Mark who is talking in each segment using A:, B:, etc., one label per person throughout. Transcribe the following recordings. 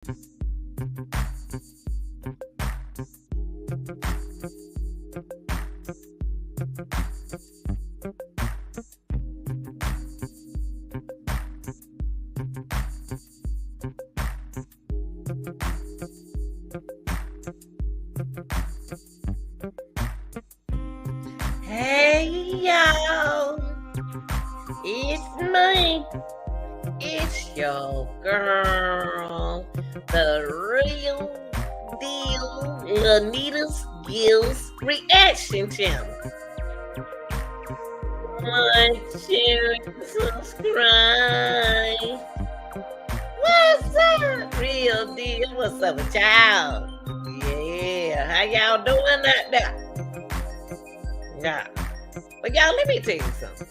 A: Hey y'all, it's me. It's your girl, the real deal Lanita's Gills Reaction Channel. Like, share, and subscribe. What's up, real deal? What's up with y'all? Yeah, how y'all doing out there? Yeah. But y'all, let me tell you something.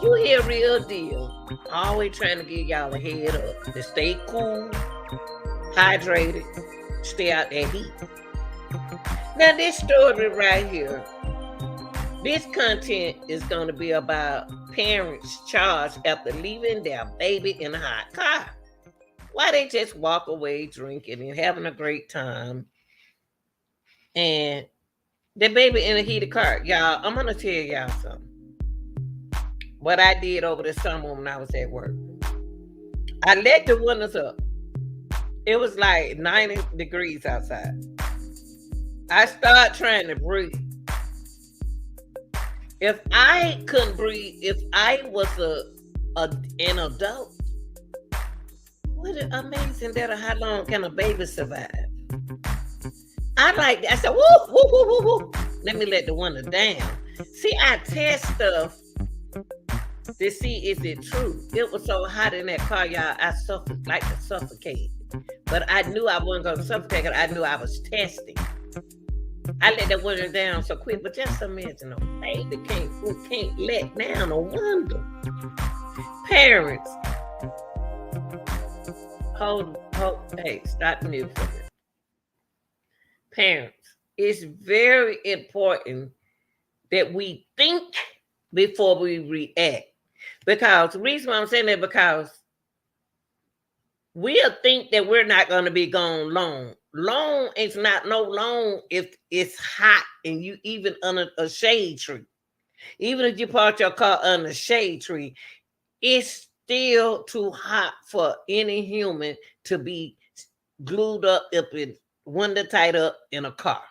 A: You hear real deal. Always trying to give y'all a head up to stay cool, hydrated, stay out that heat. Now, this story right here, this content is going to be about parents charged after leaving their baby in a hot car. Why they just walk away drinking and having a great time. And the baby in a heated car. Y'all, I'm going to tell y'all something. What I did over the summer when I was at work. I let the windows up. It was like 90 degrees outside. I started trying to breathe. If I couldn't breathe, if I was an adult, what amazing that how long can a baby survive? I said, woo, woo, woo, woo, woo. Let me let the window down. See, I test stuff to see is it true. It was so hot in that car, y'all, I suffered like to suffocate. But I knew I wasn't going to suffocate because I knew I was testing. I let that window down so quick, but just imagine a baby can't let down a window. Parents, hold, hey, stop the music for me. Parents, it's very important that we think before we react. Because the reason why I'm saying that, because we'll think that we're not going to be gone long. Long is not no long if it's hot and you even under a shade tree. Even if you park your car under a shade tree, it's still too hot for any human to be glued up in window tied up in a car.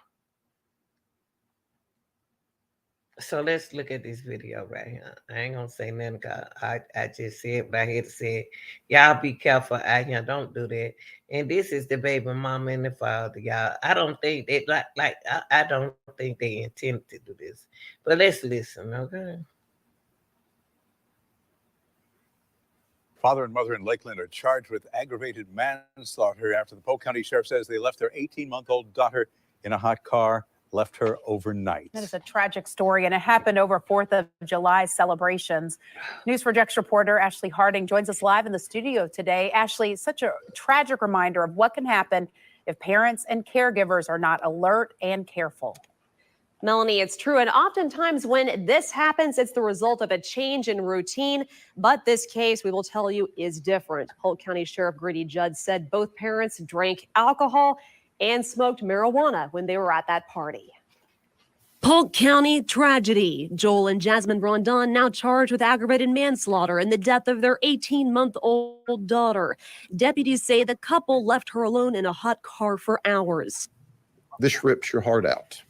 A: So let's look at this video right here. I ain't gonna say nothing because I just said what I had to say. Y'all be careful out here. Don't do that. And this is the baby mama and the father, y'all. I don't think they I don't think they intended to do this. But let's listen, okay?
B: Father and mother in Lakeland are charged with aggravated manslaughter after the Polk County Sheriff says they left their 18-month-old daughter in a hot car, left her overnight.
C: That is a tragic story, and it happened over 4th of July celebrations. News4Jax reporter Ashley Harding joins us live in the studio today. Ashley, such a tragic reminder of what can happen if parents and caregivers are not alert and careful.
D: Melanie, it's true. And oftentimes when this happens, it's the result of a change in routine. But this case, we will tell you, is different. Polk County Sheriff Grady Judd said both parents drank alcohol and smoked marijuana when they were at that party. Polk County tragedy. Joel and Jasmine Rondon now charged with aggravated manslaughter in the death of their 18-month-old daughter. Deputies say the couple left her alone in a hot car for hours.
E: This rips your heart out.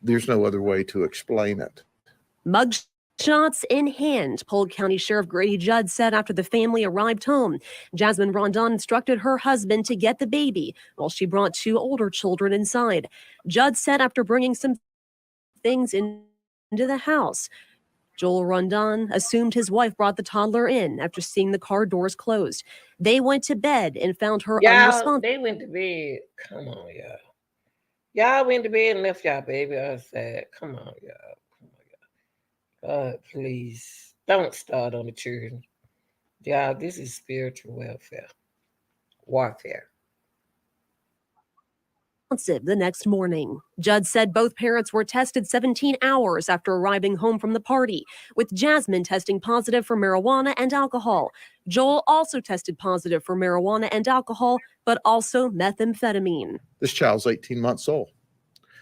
E: There's no other way to explain it.
D: Mugshots in hand, Polk County Sheriff Grady Judd said after the family arrived home. Jasmine Rondon instructed her husband to get the baby while she brought 2 older children inside. Judd said after bringing some things into the house, Joel Rondon assumed his wife brought the toddler in after seeing the car doors closed. They went to bed and found her unresponsive.
A: They went to bed. Come on, y'all. Y'all went to bed and left y'all baby outside. Come on, y'all. Come on, y'all. God, please. Don't start on the children. Y'all, this is spiritual warfare.
D: The next morning, Judd said both parents were tested 17 hours after arriving home from the party, with Jasmine testing positive for marijuana and alcohol. Joel also tested positive for marijuana and alcohol, but also methamphetamine.
E: This child's 18 months old.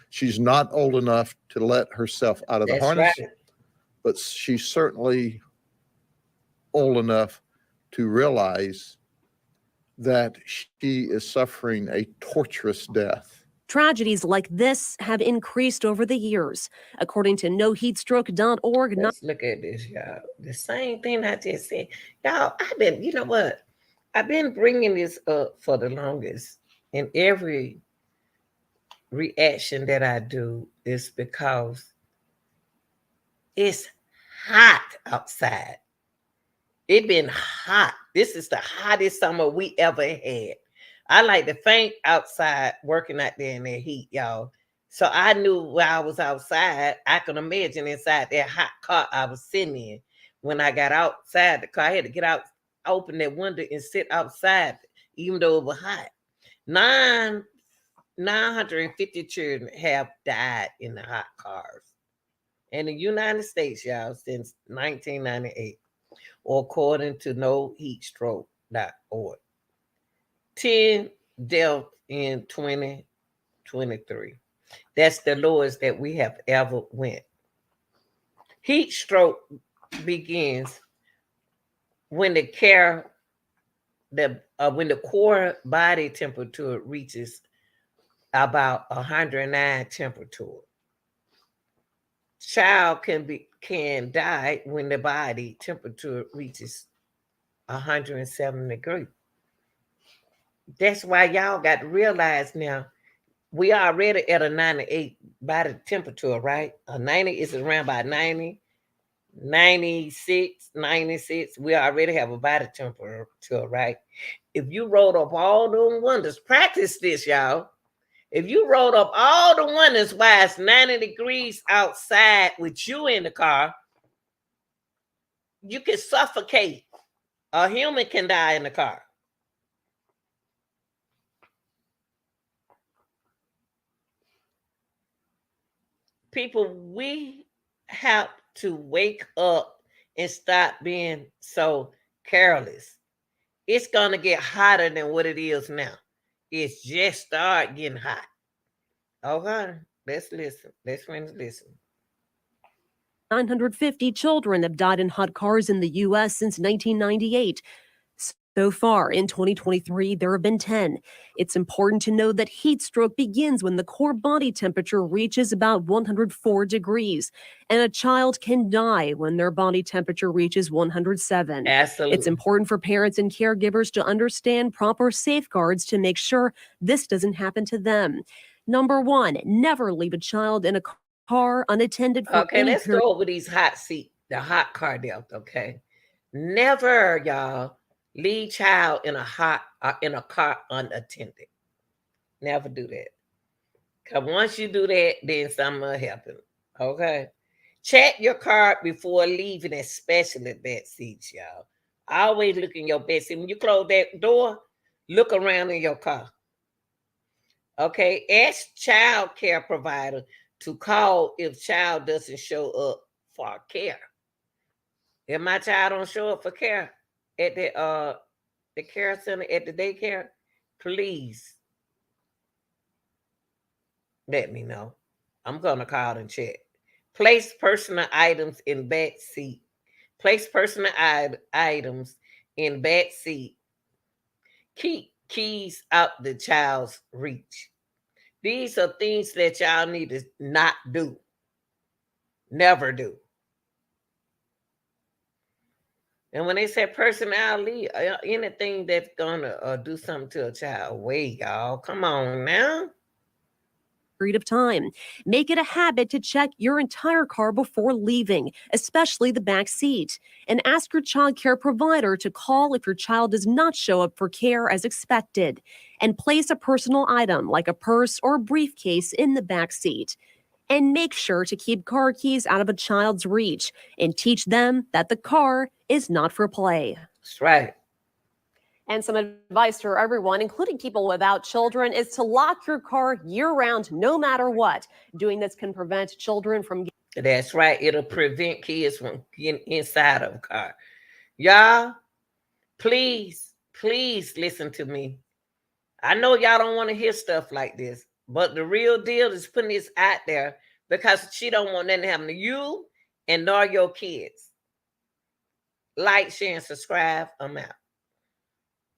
E: She's not old enough to let herself out of the
A: That's
E: harness,
A: right.
E: but she's certainly old enough to realize that she is suffering a torturous death.
D: Tragedies like this have increased over the years. According to noheatstroke.org,
A: Let's look at this, y'all. The same thing I just said. Y'all, you know what? I've been bringing this up for the longest. And every reaction that I do is because it's hot outside. It been hot. This is the hottest summer we ever had. I like to faint outside working out there in that heat, y'all. So I knew while I was outside, I can imagine inside that hot car I was sitting in. When I got outside the car, I had to get out, open that window and sit outside, even though it was hot. 950 children have died in the hot cars in the United States, y'all, since 1998, or according to noheatstroke.org. 10 deaths in 2023. That's the lowest that we have ever went. Heat stroke begins when the core body temperature reaches about 109 temperature. Child can die when the body temperature reaches 107 degrees. That's why y'all got to realize now, we already at a 98 body temperature, right? A 90 is around by 90, 96, 96. We already have a body temperature, right? If you rolled up all the windows, practice this, y'all. If you rolled up all the windows while it's 90 degrees outside with you in the car, you can suffocate. A human can die in the car. People, we have to wake up and stop being so careless. It's going to get hotter than what it is now. It's just start getting hot. Okay, let's listen. Let's listen.
D: 950 children have died in hot cars in the U.S. since 1998. So far, in 2023, there have been 10. It's important to know that heat stroke begins when the core body temperature reaches about 104 degrees, and a child can die when their body temperature reaches 107.
A: Absolutely.
D: It's important for parents and caregivers to understand proper safeguards to make sure this doesn't happen to them. Number one, never leave a child in a car unattended for
A: Okay,
D: any
A: let's
D: period.
A: go over these the hot car death, okay? Never, y'all, leave child in a car unattended. Never do that. Because once you do that, then something will happen, okay? Check your car before leaving, especially back seats, y'all. Always look in your back seat. When you close that door, look around in your car. Okay, ask child care provider to call if child doesn't show up for care. If my child don't show up for care at the care center, at the daycare, please let me know. I'm gonna call and check. Place personal items in back seat. Place personal items in back seat. Keep keys out the child's reach. These are things that y'all need to not do. Never do. And when they say personality, anything that's gonna do something to a child, wait, y'all. Come on now.
D: Period of time. Make it a habit to check your entire car before leaving, especially the back seat, and ask your child care provider to call if your child does not show up for care as expected, and place a personal item like a purse or briefcase in the back seat. And make sure to keep car keys out of a child's reach and teach them that the car is not for play.
A: That's right.
D: And some advice for everyone, including people without children, is to lock your car year-round, no matter what. Doing this can prevent children from
A: That's right. It'll prevent kids from getting inside of a car. Y'all, please, please listen to me. I know y'all don't want to hear stuff like this, but the real deal is putting this out there because she don't want nothing to happen to you and nor your kids. Like, share, and subscribe. I'm out.